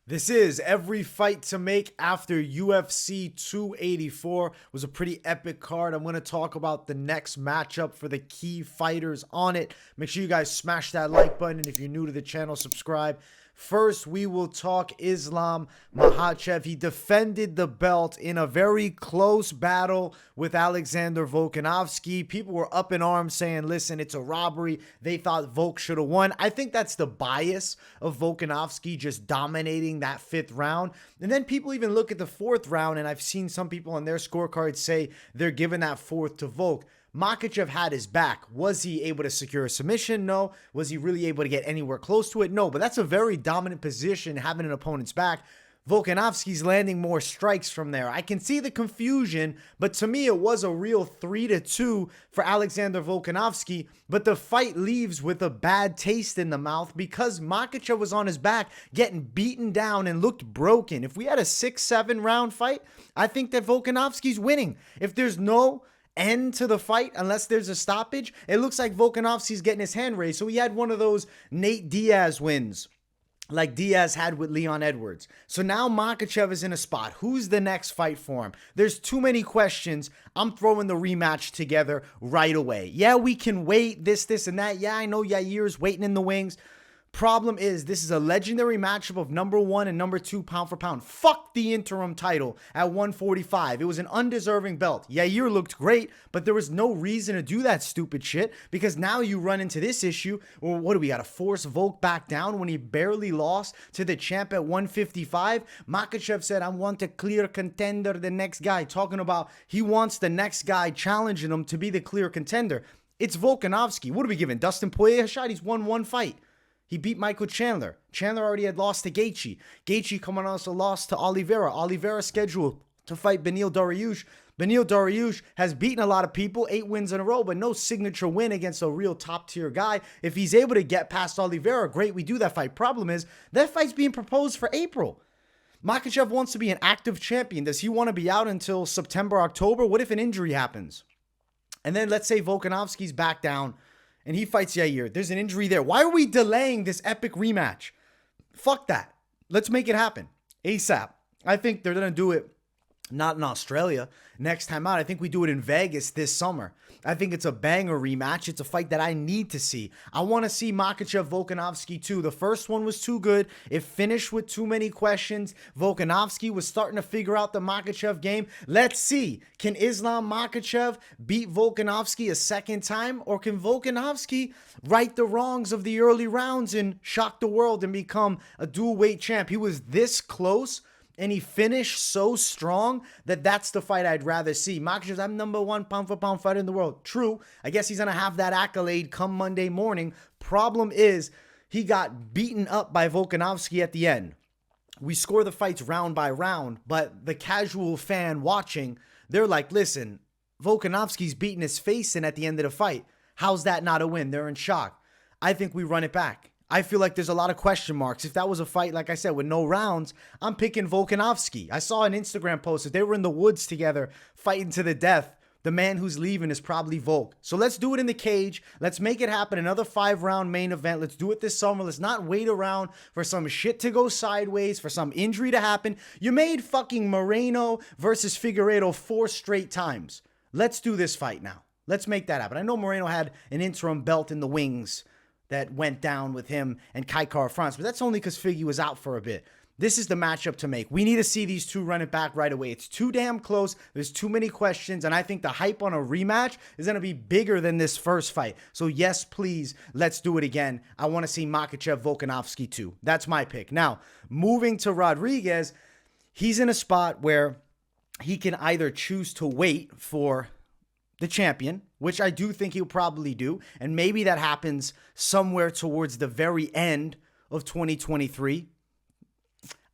This is every fight to make after UFC 284. It was a pretty epic card. I'm going to talk about the next matchup for the key fighters on it. Make sure you guys smash that like button, and if you're new to the channel, subscribe. First, we will talk Islam Makhachev. He defended the belt in a very close battle with Alexander Volkanovski. People were up in arms saying, listen, it's a robbery. They thought Volk should have won. I think that's the bias of Volkanovski just dominating that fifth round. And then people even look at the fourth round, and I've seen some people on their scorecards say they're giving that fourth to Volk. Makhachev had his back. Was he able to secure a submission? No. Was he really able to get anywhere close to it? No. But that's a very dominant position, having an opponent's back. Volkanovski's landing more strikes from there. I can see the confusion, but to me, it was a real 3-2 for Alexander Volkanovski. But the fight leaves with a bad taste in the mouth because Makhachev was on his back, getting beaten down and looked broken. If we had a 6-7 round fight, I think that Volkanovski's winning. If there's no end to the fight, unless there's a stoppage, it looks like Volkanovski's getting his hand raised. So he had one of those Nate Diaz wins like Diaz had with Leon Edwards. So now Makhachev is in a spot. Who's the next fight for him? There's too many questions. I'm throwing the rematch together right away. Yeah, we can wait, this, and that. Yeah, I know Yair's waiting in the wings. Problem is, this is a legendary matchup of number 1 and number 2 pound for pound. Fuck the interim title at 145. It was an undeserving belt. Yair looked great, but there was no reason to do that stupid shit because now you run into this issue. Well, what do we got to force Volk back down when he barely lost to the champ at 155? Makhachev said, I want a clear contender, the next guy. Talking about he wants the next guy challenging him to be the clear contender. It's Volkanovski. What are we giving? Dustin Poirier a shot? He's won one fight. He beat Michael Chandler. Chandler already had lost to Gaethje. Gaethje coming on also lost to Oliveira. Oliveira scheduled to fight Beneil Dariush. Beneil Dariush has beaten a lot of people, 8 wins in a row, but no signature win against a real top-tier guy. If he's able to get past Oliveira, great, we do that fight. Problem is, that fight's being proposed for April. Makhachev wants to be an active champion. Does he want to be out until September, October? What if an injury happens? And then let's say Volkanovski's back down and he fights Yair. There's an injury there. Why are we delaying this epic rematch? Fuck that. Let's make it happen ASAP. I think they're going to do it not in Australia next time out. I think we do it in Vegas this summer. I think it's a banger rematch. It's a fight that I need to see. I want to see Makhachev Volkanovski too. The first one was too good. It finished with too many questions. Volkanovski was starting to figure out the Makhachev game. Let's see. Can Islam Makhachev beat Volkanovski a second time? Or can Volkanovski right the wrongs of the early rounds and shock the world and become a dual weight champ? He was this close. And he finished so strong that that's the fight I'd rather see. Makhachev, I'm number 1 pound for pound fighter in the world. True. I guess he's going to have that accolade come Monday morning. Problem is, he got beaten up by Volkanovski at the end. We score the fights round by round, but the casual fan watching, they're like, listen, Volkanovski's beating his face in at the end of the fight. How's that not a win? They're in shock. I think we run it back. I feel like there's a lot of question marks. If that was a fight, like I said, with no rounds, I'm picking Volkanovski. I saw an Instagram post that they were in the woods together fighting to the death. The man who's leaving is probably Volk. So let's do it in the cage. Let's make it happen. Another 5-round main event. Let's do it this summer. Let's not wait around for some shit to go sideways, for some injury to happen. You made fucking Moreno versus Figueiredo 4 straight times. Let's do this fight now. Let's make that happen. I know Moreno had an interim belt in the wings that went down with him and Kai Kara-France, but that's only because Figgy was out for a bit. This is the matchup to make. We need to see these two run it back right away. It's too damn close. There's too many questions, and I think the hype on a rematch is going to be bigger than this first fight. So yes, please, let's do it again. I want to see Makhachev Volkanovski too. That's my pick. Now, moving to Rodriguez, he's in a spot where he can either choose to wait for the champion, which I do think he'll probably do, and maybe that happens somewhere towards the very end of 2023.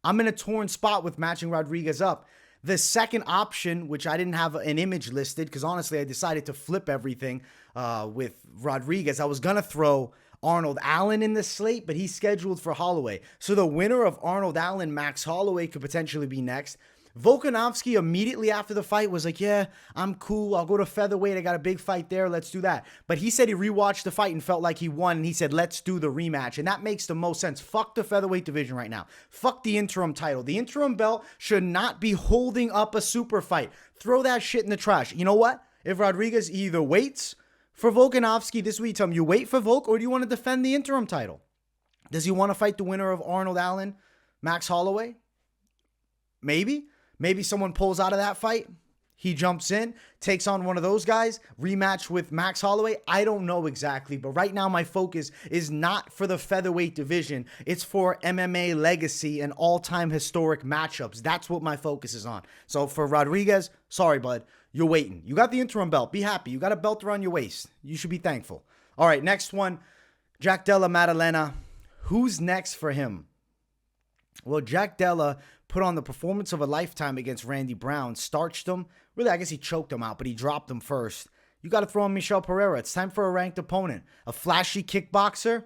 I'm in a torn spot with matching Rodriguez up. The second option, which I didn't have an image listed, because honestly I decided to flip everything with Rodriguez. I was going to throw Arnold Allen in the slate, but he's scheduled for Holloway. So the winner of Arnold Allen, Max Holloway, could potentially be next. Volkanovski immediately after the fight was like, yeah, I'm cool. I'll go to featherweight. I got a big fight there. Let's do that. But he said he rewatched the fight and felt like he won. And he said, let's do the rematch. And that makes the most sense. Fuck the featherweight division right now. Fuck the interim title. The interim belt should not be holding up a super fight. Throw that shit in the trash. You know what? If Rodriguez either waits for Volkanovski this week, tell him you wait for Volk, or do you want to defend the interim title? Does he want to fight the winner of Arnold Allen, Max Holloway? Maybe. Maybe someone pulls out of that fight. He jumps in, takes on one of those guys, rematch with Max Holloway. I don't know exactly, but right now my focus is not for the featherweight division. It's for MMA legacy and all-time historic matchups. That's what my focus is on. So for Rodriguez, sorry, bud. You're waiting. You got the interim belt. Be happy. You got a belt around your waist. You should be thankful. All right, next one. Jack Della, Maddelena. Who's next for him? Well, Jack Della put on the performance of a lifetime against Randy Brown, starched him. Really, I guess he choked him out, but he dropped him first. You got to throw in Michel Pereira. It's time for a ranked opponent. A flashy kickboxer.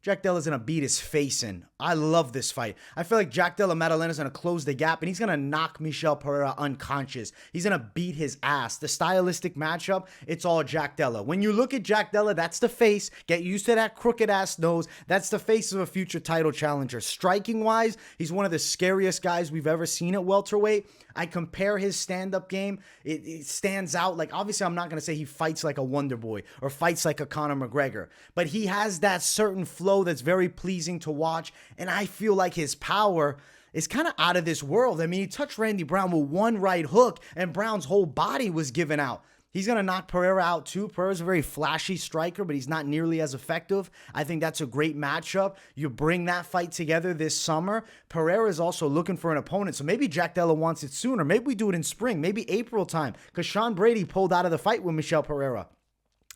Jack Della's going to beat his face in. I love this fight. I feel like Jack Della Maddelena's going to close the gap, and he's going to knock Michel Pereira unconscious. He's going to beat his ass. The stylistic matchup, it's all Jack Della. When you look at Jack Della, that's the face. Get used to that crooked-ass nose. That's the face of a future title challenger. Striking-wise, he's one of the scariest guys we've ever seen at welterweight. I compare his stand-up game. It stands out. Like, obviously, I'm not going to say he fights like a Wonder Boy or fights like a Conor McGregor, but he has that certain flow that's very pleasing to watch, and I feel like his power is kind of out of this world. I mean, he touched Randy Brown with one right hook, and Brown's whole body was given out. He's going to knock Pereira out too. Pereira's a very flashy striker, but he's not nearly as effective. I think that's a great matchup. You bring that fight together this summer. Pereira is also looking for an opponent, so maybe Jack Della wants it sooner. Maybe we do it in spring, maybe April time, because Sean Brady pulled out of the fight with Michel Pereira.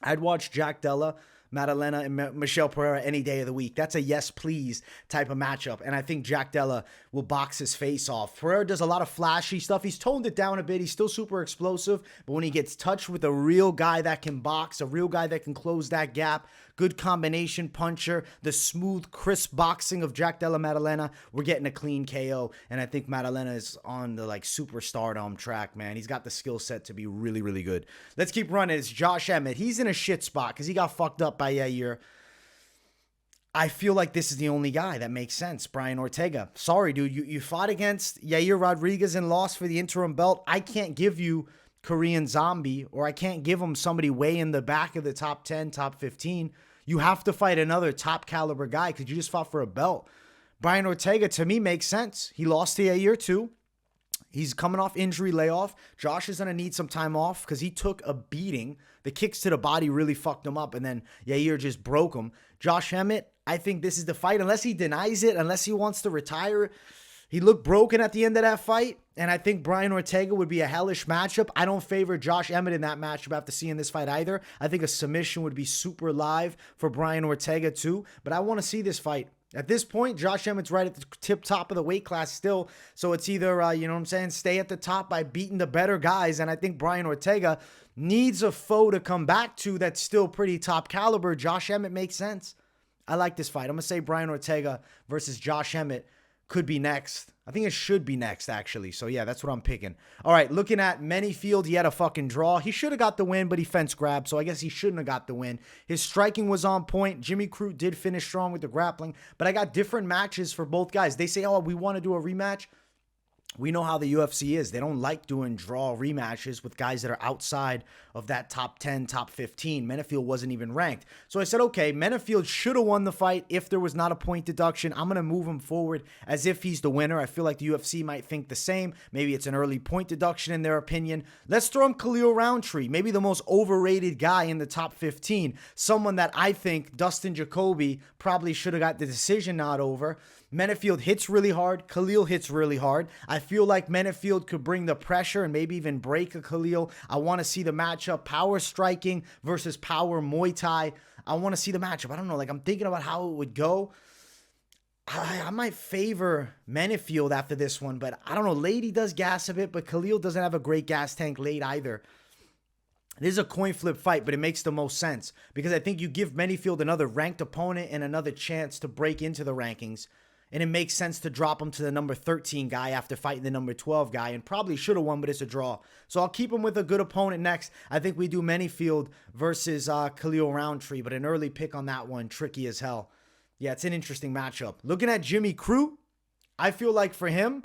I'd watch Jack Della, Maddelena, and Michel Pereira any day of the week. That's a yes, please type of matchup. And I think Jack Della will box his face off. Pereira does a lot of flashy stuff. He's toned it down a bit. He's still super explosive. But when he gets touched with a real guy that can box, a real guy that can close that gap, good combination puncher, the smooth, crisp boxing of Jack Della Maddalena, we're getting a clean KO. And I think Maddelena is on the superstardom track, man. He's got the skill set to be really, really good. Let's keep running. It's Josh Emmett. He's in a shit spot because he got fucked up by Yair. I feel like this is the only guy that makes sense. Brian Ortega. Sorry, dude. You fought against Yair Rodriguez and lost for the interim belt. I can't give you Korean Zombie, or I can't give him somebody way in the back of the top 10, top 15. You have to fight another top caliber guy because you just fought for a belt. Brian Ortega, to me, makes sense. He lost to Yair too. He's coming off injury layoff. Josh is going to need some time off because he took a beating. The kicks to the body really fucked him up, and then Yair just broke him. Josh Emmett, I think this is the fight. Unless he denies it, unless he wants to retire. He looked broken at the end of that fight, and I think Brian Ortega would be a hellish matchup. I don't favor Josh Emmett in that matchup after seeing this fight either. I think a submission would be super live for Brian Ortega too, but I want to see this fight. At this point, Josh Emmett's right at the tip top of the weight class still. So it's either, stay at the top by beating the better guys. And I think Brian Ortega needs a foe to come back to that's still pretty top caliber. Josh Emmett makes sense. I like this fight. I'm going to say Brian Ortega versus Josh Emmett could be next. I think it should be next, actually. So, yeah, that's what I'm picking. All right, looking at Menifield, he had a fucking draw. He should have got the win, but he fence grabbed, so I guess he shouldn't have got the win. His striking was on point. Jimmy Crute did finish strong with the grappling, but I got different matches for both guys. They say, oh, we want to do a rematch. We know how the UFC is. They don't like doing draw rematches with guys that are outside of that top 10, top 15. Menifield wasn't even ranked. So I said, okay, Menifield should have won the fight if there was not a point deduction. I'm going to move him forward as if he's the winner. I feel like the UFC might think the same. Maybe it's an early point deduction in their opinion. Let's throw him Khalil Roundtree, maybe the most overrated guy in the top 15. Someone that I think Dustin Jacoby probably should have got the decision nod over. Menifield hits really hard. Khalil hits really hard. I feel like Menifield could bring the pressure and maybe even break a Khalil. I want to see the matchup. Power striking versus power Muay Thai. I want to see the matchup. I don't know. I'm thinking about how it would go. I might favor Menifield after this one, but I don't know. Late he does gas a bit, but Khalil doesn't have a great gas tank late either. This is a coin flip fight, but it makes the most sense because I think you give Menifield another ranked opponent and another chance to break into the rankings. And it makes sense to drop him to the number 13 guy after fighting the number 12 guy, and probably should have won, but it's a draw. So I'll keep him with a good opponent next. I think we do Menifield versus Khalil Roundtree, but an early pick on that one, tricky as hell. Yeah, it's an interesting matchup. Looking at Jimmy Crute, I feel like for him,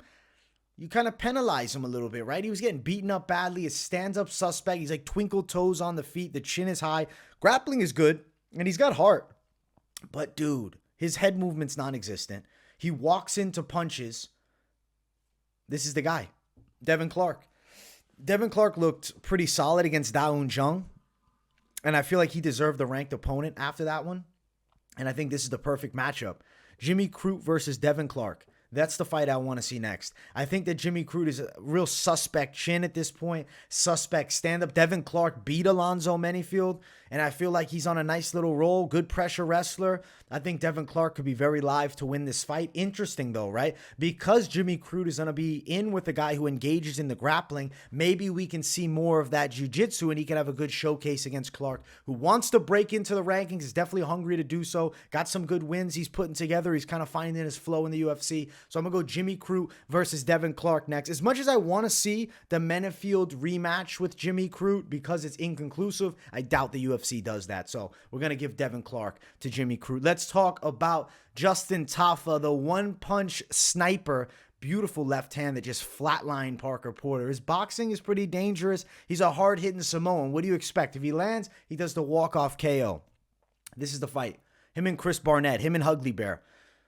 you kind of penalize him a little bit, right? He was getting beaten up badly. His stands-up suspect. He's like twinkle toes on the feet. The chin is high. Grappling is good, and he's got heart. But, dude, his head movement's non-existent. He walks into punches. This is the guy, Devin Clark. Devin Clark looked pretty solid against Daun Jung, and I feel like he deserved the ranked opponent after that one. And I think this is the perfect matchup. Jimmy Crute versus Devin Clark. That's the fight I want to see next. I think that Jimmy Crute is a real suspect chin at this point. Suspect stand-up. Devin Clark beat Alonzo Menifield, and I feel like he's on a nice little roll. Good pressure wrestler. I think Devin Clark could be very live to win this fight. Interesting, though, right? Because Jimmy Crute is going to be in with a guy who engages in the grappling, maybe we can see more of that jiu-jitsu, and he can have a good showcase against Clark, who wants to break into the rankings, is definitely hungry to do so. Got some good wins he's putting together. He's kind of finding his flow in the UFC. So I'm going to go Jimmy Crute versus Devin Clark next. As much as I want to see the Menifield rematch with Jimmy Crute because it's inconclusive, I doubt the UFC does that. So we're going to give Devin Clark to Jimmy Crute. Let's talk about Justin Tafa, the one-punch sniper. Beautiful left hand that just flatlined Parker Porter. His boxing is pretty dangerous. He's a hard-hitting Samoan. What do you expect? If he lands, he does the walk-off KO. This is the fight. Him and Chris Barnett. Him and Ugly Bear.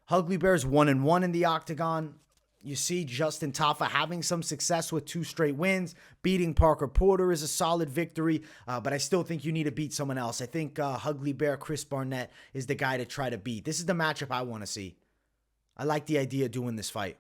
Ugly Bear's 1-1 in the octagon. You see Justin Tafa having some success with 2 straight wins. Beating Parker Porter is a solid victory, but I still think you need to beat someone else. I think Ugly Bear, Chris Barnett is the guy to try to beat. This is the matchup I want to see. I like the idea of doing this fight.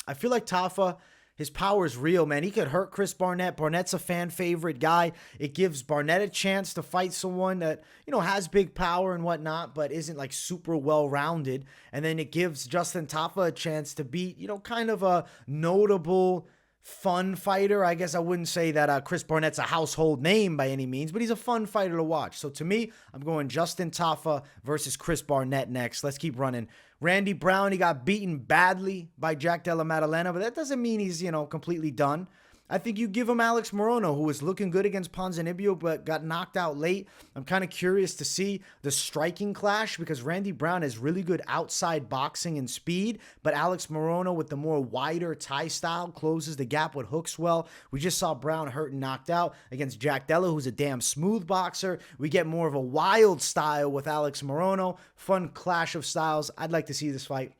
I feel like Tafa, his power is real, man. He could hurt Chris Barnett. Barnett's a fan favorite guy. It gives Barnett a chance to fight someone that, you know, has big power and whatnot, but isn't like super well-rounded. And then it gives Justin Tafa a chance to beat, you know, kind of a notable, fun fighter. I guess I wouldn't say that Chris Barnett's a household name by any means, but he's a fun fighter to watch. So to me, I'm going Justin Tafa versus Chris Barnett next. Let's keep running. Randy Brown, he got beaten badly by Della Maddelena, but that doesn't mean he's, you know, completely done. I think you give him Alex Morono, who was looking good against Ponzinibbio, but got knocked out late. I'm kind of curious to see the striking clash because Randy Brown has really good outside boxing and speed, but Alex Morono with the more wider Thai style closes the gap with hooks well. We just saw Brown hurt and knocked out against Della, who's a damn smooth boxer. We get more of a wild style with Alex Morono. Fun clash of styles. I'd like to see this fight.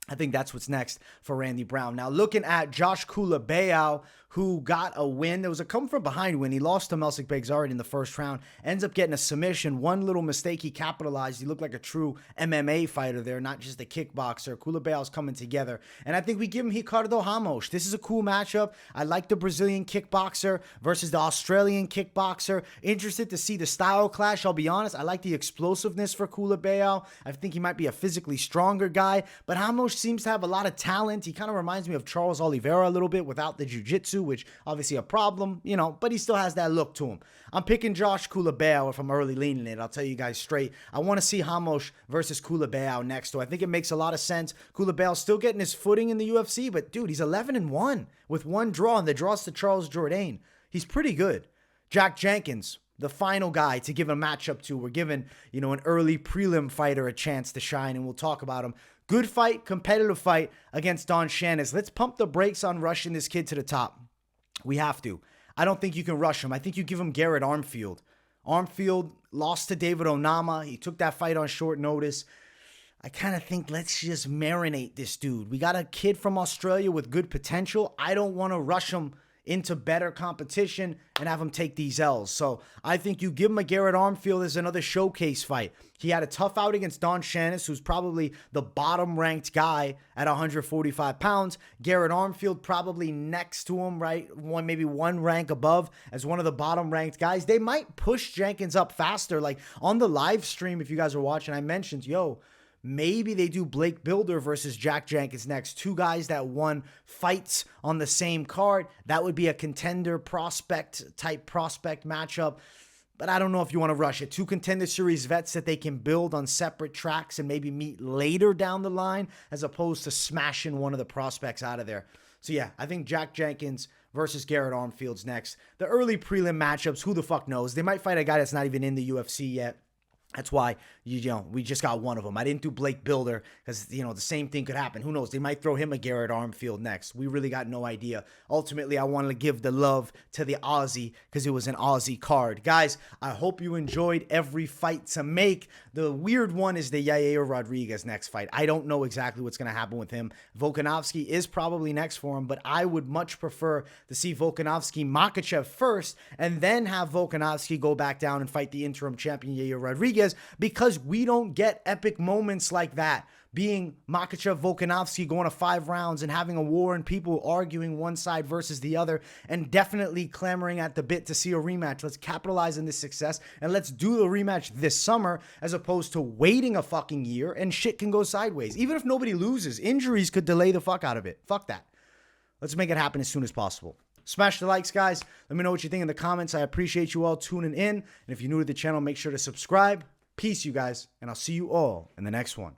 I think that's what's next for Randy Brown. Now, looking at Josh Culibao, who got a win. There was a come-from-behind win. He lost to Melsik Begzaryan in the first round. Ends up getting a submission. One little mistake he capitalized. He looked like a true MMA fighter there, not just a kickboxer. Culibao's coming together. And I think we give him Ricardo Ramos. This is a cool matchup. I like the Brazilian kickboxer versus the Australian kickboxer. Interested to see the style clash. I'll be honest. I like the explosiveness for Culibao. I think he might be a physically stronger guy. But Ramos seems to have a lot of talent. He kind of reminds me of Charles Oliveira a little bit without the jiu-jitsu, which obviously a problem, you know, but he still has that look to him. I'm picking Josh Culibao if I'm early leaning it. I'll tell you guys straight. I want to see Ramos versus Culibao next. So I think it makes a lot of sense. Culibao's still getting his footing in the UFC, but dude, he's 11-1 with one draw, and the draw's to Charles Jourdain. He's pretty good. Jack Jenkins, the final guy to give a matchup to. We're giving, you know, an early prelim fighter a chance to shine, and we'll talk about him. Good fight, competitive fight against Don Shannis. Let's pump the brakes on rushing this kid to the top. We have to. I don't think you can rush him. I think you give him Garrett Armfield. Armfield lost to David Onama. He took that fight on short notice. I kind of think let's just marinate this dude. We got a kid from Australia with good potential. I don't want to rush him into better competition and have him take these L's. So I think you give him a Garrett Armfield as another showcase fight. He had a tough out against Don Shannis, who's probably the bottom-ranked guy at 145 pounds. Garrett Armfield probably next to him, right? Maybe one rank above as one of the bottom-ranked guys. They might push Jenkins up faster. Like on the live stream, if you guys are watching, I mentioned, maybe they do Blake Builder versus Jack Jenkins next. Two guys that won fights on the same card. That would be a contender prospect type prospect matchup. but I don't know if you want to rush it. 2 Contender Series vets that they can build on separate tracks and maybe meet later down the line, as opposed to smashing one of the prospects out of there. So yeah, I think Jack Jenkins versus Garrett Armfield's next. The early prelim matchups, who the fuck knows? They might fight a guy that's not even in the UFC yet. That's why, you know, we just got one of them. I didn't do Blake Builder because, you know, the same thing could happen. Who knows? They might throw him a Garrett Armfield next. We really got no idea. Ultimately, I wanted to give the love to the Aussie because it was an Aussie card. Guys, I hope you enjoyed every fight to make. The weird one is the Yair Rodriguez next fight. I don't know exactly what's going to happen with him. Volkanovski is probably next for him, but I would much prefer to see Volkanovski Makhachev first and then have Volkanovski go back down and fight the interim champion Yair Rodriguez, because we don't get epic moments like that. Being Makhachev Volkanovski going to 5 rounds and having a war and people arguing one side versus the other, and definitely clamoring at the bit to see a rematch. Let's capitalize on this success and let's do the rematch this summer, as opposed to waiting a fucking year and shit can go sideways. Even if nobody loses, injuries could delay the fuck out of it. Fuck that. Let's make it happen as soon as possible. Smash the likes, guys. Let me know what you think in the comments. I appreciate you all tuning in. And if you're new to the channel, make sure to subscribe. Peace, you guys. And I'll see you all in the next one.